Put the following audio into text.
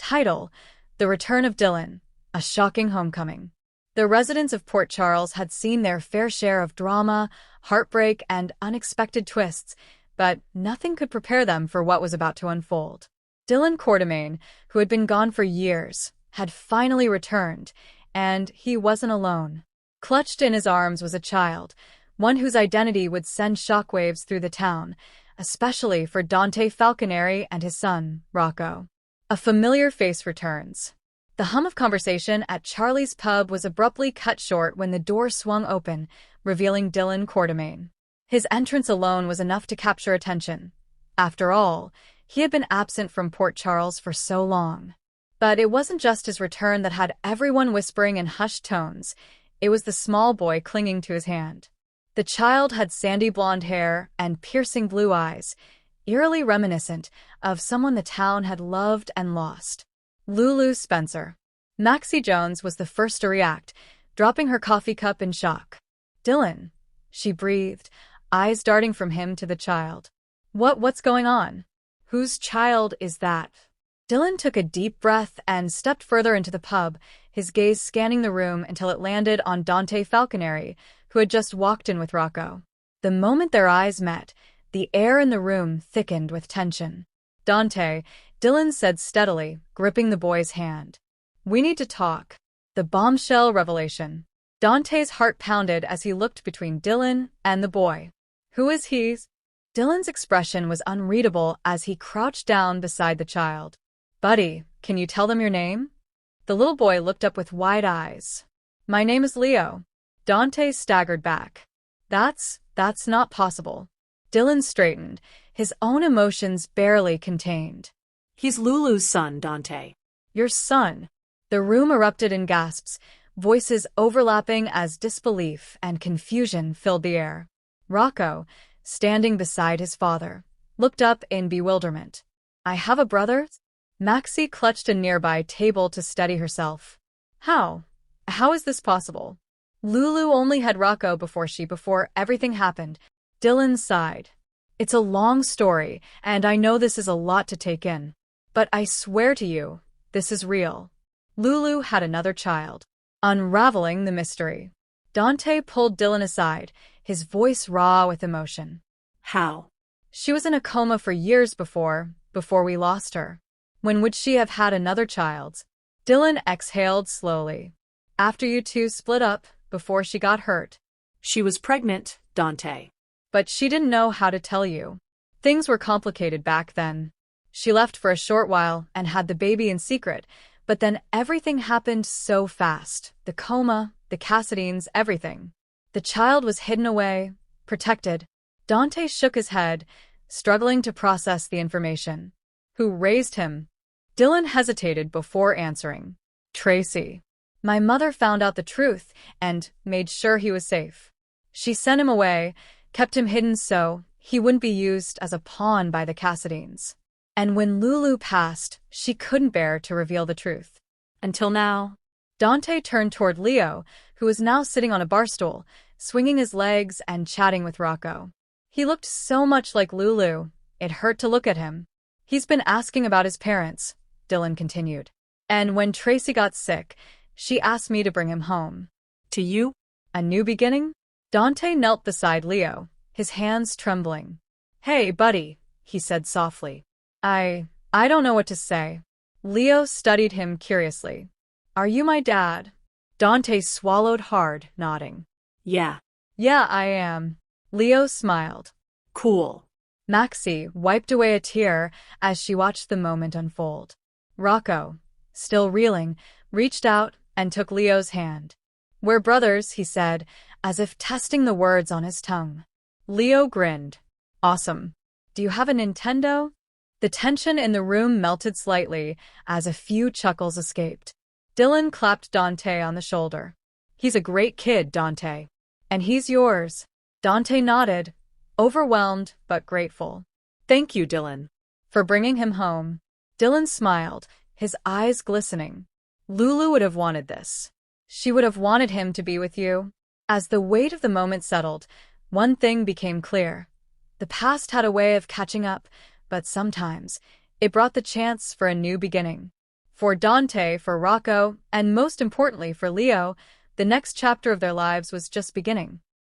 Title: The Return of Dillon, A Shocking Homecoming. The residents of Port Charles had seen their fair share of drama, heartbreak, and unexpected twists, but nothing could prepare them for what was about to unfold. Dillon Quartermain, who had been gone for years, had finally returned, and he wasn't alone. Clutched in his arms was a child, one whose identity would send shockwaves through the town, especially for Dante Falconeri and his son, Rocco. A familiar face returns. The hum of conversation at Charlie's pub was abruptly cut short when the door swung open, revealing Dillon Quartermain. His entrance alone was enough to capture attention. After all, he had been absent from Port Charles for so long. But it wasn't just his return that had everyone whispering in hushed tones. It was the small boy clinging to his hand. The child had sandy blonde hair and piercing blue eyes, eerily reminiscent of someone the town had loved and lost. Lulu Spencer. Maxie Jones was the first to react, dropping her coffee cup in shock. "Dillon," she breathed, eyes darting from him to the child. What's going on? Whose child is that?" Dillon took a deep breath and stepped further into the pub, his gaze scanning the room until it landed on Dante Falconeri, who had just walked in with Rocco. The moment their eyes met, the air in the room thickened with tension. "Dante," Dillon said steadily, gripping the boy's hand. "We need to talk." The bombshell revelation. Dante's heart pounded as he looked between Dillon and the boy. "Who is he?" Dillon's expression was unreadable as he crouched down beside the child. "Buddy, can you tell them your name?" The little boy looked up with wide eyes. "My name is Leo." Dante staggered back. That's not possible." Dillon straightened, his own emotions barely contained. "He's Lulu's son, Dante." "Your son?" The room erupted in gasps, voices overlapping as disbelief and confusion filled the air. Rocco, standing beside his father, looked up in bewilderment. "I have a brother?" Maxie clutched a nearby table to steady herself. How is this possible? Lulu only had Rocco before everything happened." Dillon sighed. "It's a long story, and I know this is a lot to take in. But I swear to you, this is real. Lulu had another child." Unraveling the mystery. Dante pulled Dillon aside, his voice raw with emotion. "How?" "She was in a coma for years before we lost her. When would she have had another child?" Dillon exhaled slowly. "After you two split up, before she got hurt." "She was pregnant, Dante." "But she didn't know how to tell you. Things were complicated back then. She left for a short while and had the baby in secret, but then everything happened so fast. The coma, the Cassidines, everything. The child was hidden away, protected." Dante shook his head, struggling to process the information. "Who raised him?" Dillon hesitated before answering. "Tracy. My mother found out the truth and made sure he was safe. She sent him away, kept him hidden so he wouldn't be used as a pawn by the Cassidines. And when Lulu passed, she couldn't bear to reveal the truth. Until now." Dante turned toward Leo, who was now sitting on a bar stool, swinging his legs and chatting with Rocco. He looked so much like Lulu, it hurt to look at him. "He's been asking about his parents," Dillon continued. "And when Tracy got sick, she asked me to bring him home." "To you?" "A new beginning?" Dante knelt beside Leo, his hands trembling. "Hey, buddy," he said softly. I don't know what to say." Leo studied him curiously. "Are you my dad?" Dante swallowed hard, nodding. "Yeah." "Yeah, I am." Leo smiled. "Cool." Maxie wiped away a tear as she watched the moment unfold. Rocco, still reeling, reached out and took Leo's hand. "We're brothers," he said, as if testing the words on his tongue. Leo grinned. "Awesome. Do you have a Nintendo?" The tension in the room melted slightly as a few chuckles escaped. Dillon clapped Dante on the shoulder. "He's a great kid, Dante. And he's yours." Dante nodded, overwhelmed but grateful. "Thank you, Dillon." "For bringing him home." Dillon smiled, his eyes glistening. "Lulu would have wanted this. She would have wanted him to be with you." As the weight of the moment settled, one thing became clear. The past had a way of catching up, but sometimes it brought the chance for a new beginning. For Dante, for Rocco, and most importantly for Leo, the next chapter of their lives was just beginning.